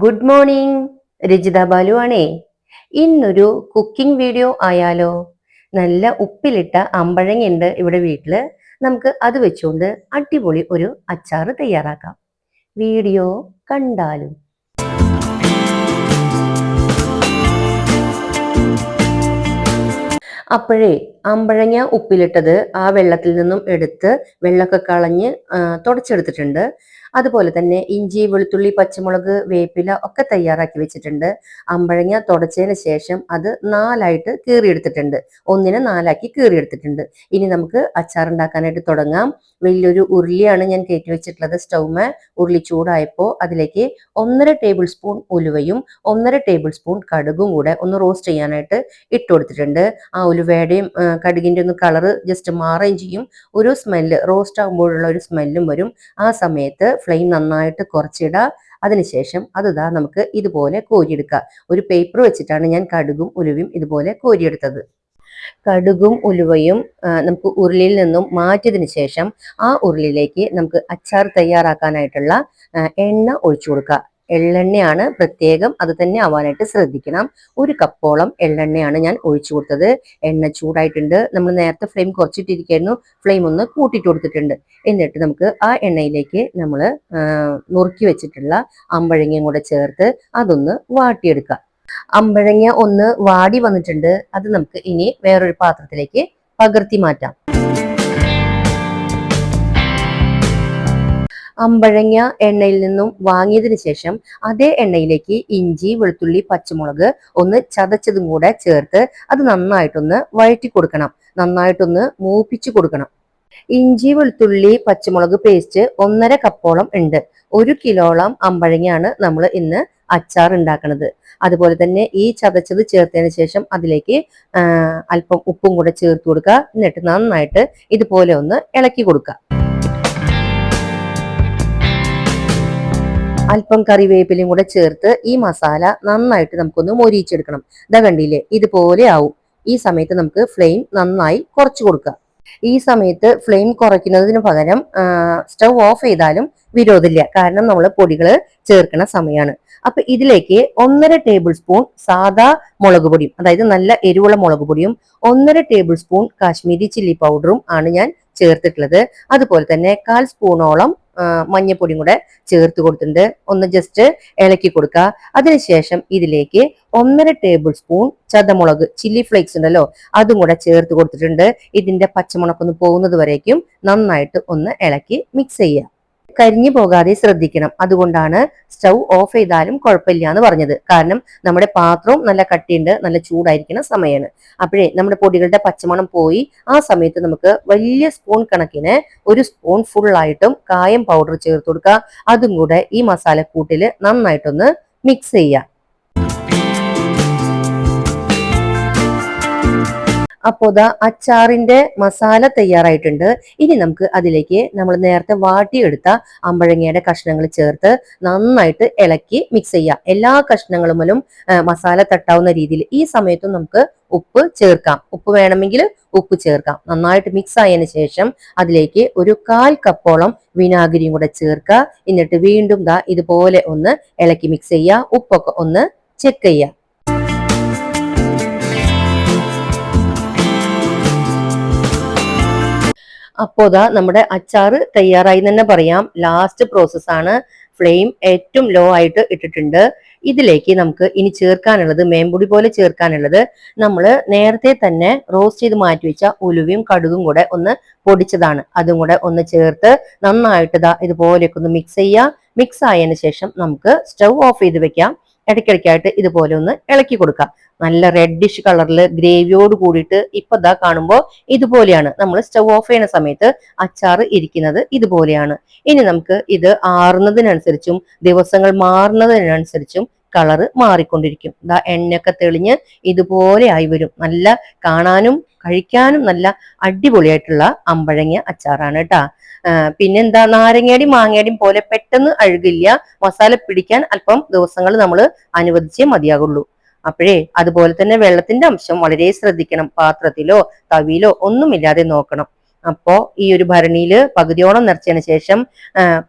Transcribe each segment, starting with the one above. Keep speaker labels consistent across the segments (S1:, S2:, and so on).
S1: Good morning. Rajitha Balu ആണേ. ഇന്നൊരു cooking video ആയാലോ? നല്ല ഉപ്പിലിട്ട അമ്പഴങ്ങയുണ്ട് ഇവിടെ വീട്ടില്. നമുക്ക് അത് വെച്ചുകൊണ്ട് അടിപൊളി ഒരു അച്ചാറ് തയ്യാറാക്കാം. വീഡിയോ കണ്ടാലും. അപ്പോഴേ അമ്പഴങ്ങ ഉപ്പിലിട്ടത് ആ വെള്ളത്തിൽ നിന്നും എടുത്ത് വെള്ളമൊക്കെ കളഞ്ഞ് തുടച്ചെടുത്തിട്ടുണ്ട്. അതുപോലെ തന്നെ ഇഞ്ചി, വെളുത്തുള്ളി, പച്ചമുളക്, വേപ്പില ഒക്കെ തയ്യാറാക്കി വെച്ചിട്ടുണ്ട്. അമ്പഴങ്ങ തുടച്ചതിന് ശേഷം അത് 4ആയിട്ട് കീറിയെടുത്തിട്ടുണ്ട്. ഒന്നിനെ 4ആക്കി കീറിയെടുത്തിട്ടുണ്ട്. ഇനി നമുക്ക് അച്ചാറുണ്ടാക്കാനായിട്ട് തുടങ്ങാം. വലിയൊരു ഉരുളിയാണ് ഞാൻ കയറ്റി വെച്ചിട്ടുള്ളത് സ്റ്റൗമേ. ഉരുളി ചൂടായപ്പോൾ അതിലേക്ക് 1.5 ടേബിൾ സ്പൂൺ ഉലുവയും 1.5 ടേബിൾ സ്പൂൺ കടുകും കൂടെ ഒന്ന് റോസ്റ്റ് ചെയ്യാനായിട്ട് ഇട്ട് കൊടുത്തിട്ടുണ്ട്. ആ ഉലുവയുടെയും കടുകിൻ്റെ ഒന്ന് കളറ് ജസ്റ്റ് മാറുകയും ചെയ്യും. ഒരു സ്മെല്ല്, റോസ്റ്റ് ആകുമ്പോഴുള്ള ഒരു സ്മെല്ലും വരും. ആ സമയത്ത് ഫ്ലെയിം നന്നായിട്ട് കുറച്ചിടുക. അതിനുശേഷം അതാ നമുക്ക് ഇതുപോലെ കോരിയെടുക്കുക. ഒരു പേപ്പർ വെച്ചിട്ടാണ് ഞാൻ കടുകും ഉലുവയും ഇതുപോലെ കോരിയെടുത്തത്. കടുകും ഉലുവയും നമുക്ക് ഉരുളിയിൽ നിന്നും മാറ്റിയതിന് ശേഷം ആ ഉരുളിയിലേക്ക് നമുക്ക് അച്ചാർ തയ്യാറാക്കാനായിട്ടുള്ള എണ്ണ ഒഴിച്ചു കൊടുക്കുക. എള്ളെണ്ണയാണ് പ്രത്യേകം, അത് തന്നെ ആവാനായിട്ട് ശ്രദ്ധിക്കണം. 1 കപ്പോളം എള്ളെണ്ണയാണ് ഞാൻ ഒഴിച്ചു കൊടുത്തത്. എണ്ണ ചൂടായിട്ടുണ്ട്. നമ്മൾ നേരത്തെ ഫ്ലെയിം കുറച്ചിട്ടിരിക്കുന്നു, ഫ്ലെയിം ഒന്ന് കൂട്ടിയിട്ട് കൊടുത്തിട്ടുണ്ട്. എന്നിട്ട് നമുക്ക് ആ എണ്ണയിലേക്ക് നമ്മൾ നുറുക്കി വെച്ചിട്ടുള്ള അമ്പഴങ്ങയും കൂടെ ചേർത്ത് അതൊന്ന് വാട്ടിയെടുക്കുക. അമ്പഴങ്ങ ഒന്ന് വാടി വന്നിട്ടുണ്ട്. അത് നമുക്ക് ഇനി വേറൊരു പാത്രത്തിലേക്ക് പകർത്തി മാറ്റാം. അമ്പഴങ്ങ എണ്ണയിൽ നിന്നും വാങ്ങിയതിന് ശേഷം അതേ എണ്ണയിലേക്ക് ഇഞ്ചി, വെളുത്തുള്ളി, പച്ചമുളക് ഒന്ന് ചതച്ചതും കൂടെ ചേർത്ത് അത് നന്നായിട്ടൊന്ന് വഴറ്റി കൊടുക്കണം. നന്നായിട്ടൊന്ന് മൂപ്പിച്ചു കൊടുക്കണം. ഇഞ്ചി, വെളുത്തുള്ളി, പച്ചമുളക് പേസ്റ്റ് 1.5 കപ്പോളം ഉണ്ട്. 1 കിലോളം അമ്പഴങ്ങയാണ് നമ്മൾ ഇന്ന് അച്ചാർ ഉണ്ടാക്കുന്നത്. അതുപോലെ തന്നെ ഈ ചതച്ചത് ചേർത്തതിന് ശേഷം അതിലേക്ക് അല്പം ഉപ്പും കൂടെ ചേർത്ത് കൊടുക്കുക. എന്നിട്ട് നന്നായിട്ട് ഇതുപോലെ ഒന്ന് ഇളക്കി കൊടുക്കുക. അല്പം കറിവേപ്പിലയും കൂടെ ചേർത്ത് ഈ മസാല നന്നായിട്ട് നമുക്കൊന്ന് മൊരിയിച്ചെടുക്കണം. ഇതാ കണ്ടില്ലേ, ഇതുപോലെ ആവും. ഈ സമയത്ത് നമുക്ക് ഫ്ലെയിം നന്നായി കുറച്ചു കൊടുക്കുക. ഈ സമയത്ത് ഫ്ലെയിം കുറയ്ക്കുന്നതിന് പകരം സ്റ്റൗ ഓഫ് ചെയ്താലും വിരോധമില്ല. കാരണം നമ്മൾ പൊടികൾ ചേർക്കുന്ന സമയമാണ്. അപ്പൊ ഇതിലേക്ക് 1.5 ടേബിൾ സ്പൂൺ സാദാ മുളക് പൊടിയും, അതായത് നല്ല എരിവുള്ള മുളക് പൊടിയും 1.5 ടേബിൾ സ്പൂൺ കാശ്മീരി ചില്ലി പൗഡറും ആണ് ഞാൻ ചേർത്തിട്ടുള്ളത്. അതുപോലെ തന്നെ 1/4 സ്പൂണോളം മഞ്ഞപ്പൊടിയും കൂടെ ചേർത്ത് കൊടുത്തിട്ടുണ്ട്. ഒന്ന് ജസ്റ്റ് ഇളക്കി കൊടുക്കുക. അതിനുശേഷം ഇതിലേക്ക് 1.5 ടേബിൾ സ്പൂൺ ചതമുളക്, ചില്ലി ഫ്ലേക്സ് ഉണ്ടല്ലോ, അതും കൂടെ ചേർത്ത് കൊടുത്തിട്ടുണ്ട്. ഇതിന്റെ പച്ചമുളകൊന്ന് പോകുന്നത് വരേക്കും നന്നായിട്ട് ഒന്ന് ഇളക്കി മിക്സ് ചെയ്യുക. കരിഞ്ഞു പോകാതെ ശ്രദ്ധിക്കണം. അതുകൊണ്ടാണ് സ്റ്റൗ ഓഫ് ചെയ്താലും കുഴപ്പമില്ല എന്ന് പറഞ്ഞത്. കാരണം നമ്മുടെ പാത്രവും നല്ല കട്ടിയുണ്ട്, നല്ല ചൂടായിരിക്കുന്ന സമയമാണ്. അപ്പോഴേ നമ്മുടെ പൊടികളുടെ പച്ചമണം പോയി. ആ സമയത്ത് നമുക്ക് വലിയ സ്പൂൺ കണക്കിന് 1 സ്പൂൺ ഫുള്ളായിട്ടും കായം പൗഡർ ചേർത്ത് കൊടുക്കുക. അതും കൂടെ ഈ മസാലക്കൂട്ടിൽ നന്നായിട്ടൊന്ന് മിക്സ് ചെയ്യുക. അപ്പോൾ ദാ അച്ചാറിന്റെ മസാല തയ്യാറായിട്ടുണ്ട്. ഇനി നമുക്ക് അതിലേക്ക് നമ്മൾ നേരത്തെ വാട്ടിയെടുത്ത അമ്പഴങ്ങയുടെ കഷ്ണങ്ങൾ ചേർത്ത് നന്നായിട്ട് ഇളക്കി മിക്സ് ചെയ്യാം. എല്ലാ കഷ്ണങ്ങളുമലും മസാല തട്ടാവുന്ന രീതിയിൽ. ഈ സമയത്തും നമുക്ക് ഉപ്പ് ചേർക്കാം. ഉപ്പ് വേണമെങ്കിൽ ഉപ്പ് ചേർക്കാം. നന്നായിട്ട് മിക്സ് ആയതിനു ശേഷം അതിലേക്ക് ഒരു 1/4 കപ്പോളം വിനാഗിരിയും കൂടെ ചേർക്കുക. എന്നിട്ട് വീണ്ടും ദാ ഇതുപോലെ ഒന്ന് ഇളക്കി മിക്സ് ചെയ്യുക. ഉപ്പൊക്കെ ഒന്ന് ചെക്ക് ചെയ്യുക. അപ്പോ ദാ നമ്മുടെ അച്ചാറ് തയ്യാറായി തന്നെ പറയാം. ലാസ്റ്റ് പ്രോസസ്സാണ്. ഫ്ലെയിം ഏറ്റവും ലോ ആയിട്ട് ഇട്ടിട്ടുണ്ട്. ഇതിലേക്ക് നമുക്ക് ഇനി ചേർക്കാനുള്ളത്, മേമ്പൊടി പോലെ ചേർക്കാനുള്ളത്, നമ്മൾ നേരത്തെ തന്നെ റോസ്റ്റ് ചെയ്ത് മാറ്റി വെച്ച ഉലുവയും കടുകും കൂടെ ഒന്ന് പൊടിച്ചതാണ്. അതും കൂടെ ഒന്ന് ചേർത്ത് നന്നായിട്ട് ദാ ഇതുപോലെയൊക്കെ ഒന്ന് മിക്സ് ചെയ്യുക. മിക്സ് ആയതിനു ശേഷം നമുക്ക് സ്റ്റൗ ഓഫ് ചെയ്ത് വെക്കാം. ഇടയ്ക്കിടയ്ക്കായിട്ട് ഇതുപോലെ ഒന്ന് ഇളക്കി കൊടുക്കാം. നല്ല റെഡിഷ് കളറിൽ ഗ്രേവിയോട് കൂടിയിട്ട് ഇപ്പൊ ദാ കാണുമ്പോൾ ഇതുപോലെയാണ്. നമ്മൾ സ്റ്റൗ ഓഫ് ചെയ്യുന്ന സമയത്ത് അച്ചാറ് ഇരിക്കുന്നത് ഇതുപോലെയാണ്. ഇനി നമുക്ക് ഇത് ആറുന്നതിനനുസരിച്ചും ദിവസങ്ങൾ മാറുന്നതിനനുസരിച്ചും കളറ് മാറിക്കൊണ്ടിരിക്കും. ദാ എണ്ണയൊക്കെ തെളിഞ്ഞ് ഇതുപോലെ ആയി വരും. നല്ല കാണാനും കഴിക്കാനും നല്ല അടിപൊളിയായിട്ടുള്ള അമ്പഴങ്ങ അച്ചാറാണ് കേട്ടാ. പിന്നെന്താ, നാരങ്ങയുടെയും മാങ്ങയുടെയും പോലെ പെട്ടെന്ന് അഴുകില്ല. മസാല പിടിക്കാൻ അല്പം ദിവസങ്ങൾ നമ്മൾ അനുവദിച്ചേ മതിയാകുള്ളൂ. അപ്പോഴേ അതുപോലെ തന്നെ വെള്ളത്തിന്റെ അംശം വളരെ ശ്രദ്ധിക്കണം. പാത്രത്തിലോ തവിയിലോ ഒന്നുമില്ലാതെ നോക്കണം. അപ്പോ ഈ ഒരു ഭരണിയിൽ പകുതിയോളം നിറച്ചതിന് ശേഷം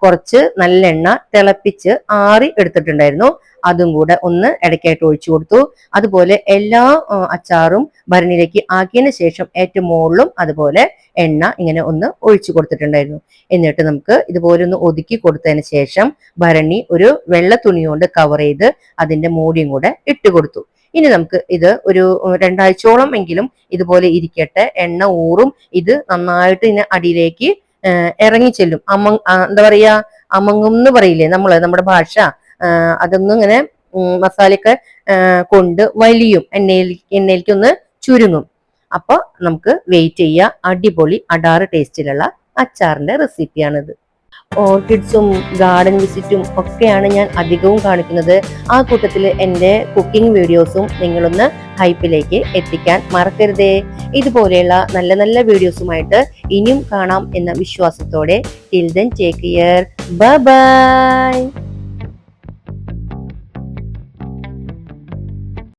S1: കുറച്ച് നല്ലെണ്ണ തിളപ്പിച്ച് ആറി എടുത്തിട്ടുണ്ടായിരുന്നു. അതും കൂടെ ഒന്ന് ഇടയ്ക്കായിട്ട് ഒഴിച്ചു കൊടുത്തു. അതുപോലെ എല്ലാ അച്ചാറും ഭരണിയിലേക്ക് ആക്കിയതിന് ശേഷം ഏറ്റവും മുകളിലും അതുപോലെ എണ്ണ ഇങ്ങനെ ഒന്ന് ഒഴിച്ചു കൊടുത്തിട്ടുണ്ടായിരുന്നു. എന്നിട്ട് നമുക്ക് ഇതുപോലെ ഒന്ന് ഒതുക്കി കൊടുത്തതിന് ശേഷം ഭരണി ഒരു വെള്ള തുണി കൊണ്ട് കവർ ചെയ്ത് അതിന്റെ മൂടിയും കൂടെ ഇട്ട് കൊടുത്തു. ഇനി നമുക്ക് ഇത് ഒരു 2 ആഴ്ചയോളം എങ്കിലും ഇതുപോലെ ഇരിക്കട്ടെ. എണ്ണ ഊറും, ഇത് നന്നായിട്ട് ഇതിന് അടിയിലേക്ക് ഇറങ്ങി ചെല്ലും. എന്താ പറയാ, അമങ്ങും എന്ന് പറയില്ലേ നമ്മള്, നമ്മുടെ ഭാഷ. അതൊന്നും ഇങ്ങനെ മസാലയൊക്കെ കൊണ്ട് വലിയും, എണ്ണയിലേക്ക് ഒന്ന് ചുരുങ്ങും. അപ്പൊ നമുക്ക് വെയിറ്റ് ചെയ്യുക. അടിപൊളി അടാറ് ടേസ്റ്റിലുള്ള അച്ചാറിന്റെ റെസിപ്പിയാണിത്. ഓർക്കിഡ്സും ഗാർഡൻ വിസിറ്റും ഒക്കെയാണ് ഞാൻ അധികവും കാണിക്കുന്നത്. ആ കൂട്ടത്തിൽ എൻ്റെ കുക്കിംഗ് വീഡിയോസും നിങ്ങളൊന്ന് ഹൈപ്പിലേക്ക് എത്തിക്കാൻ മറക്കരുതേ. ഇതുപോലെയുള്ള നല്ല നല്ല വീഡിയോസുമായിട്ട് ഇനിയും കാണാം എന്ന വിശ്വാസത്തോടെ till then take care, bye bye.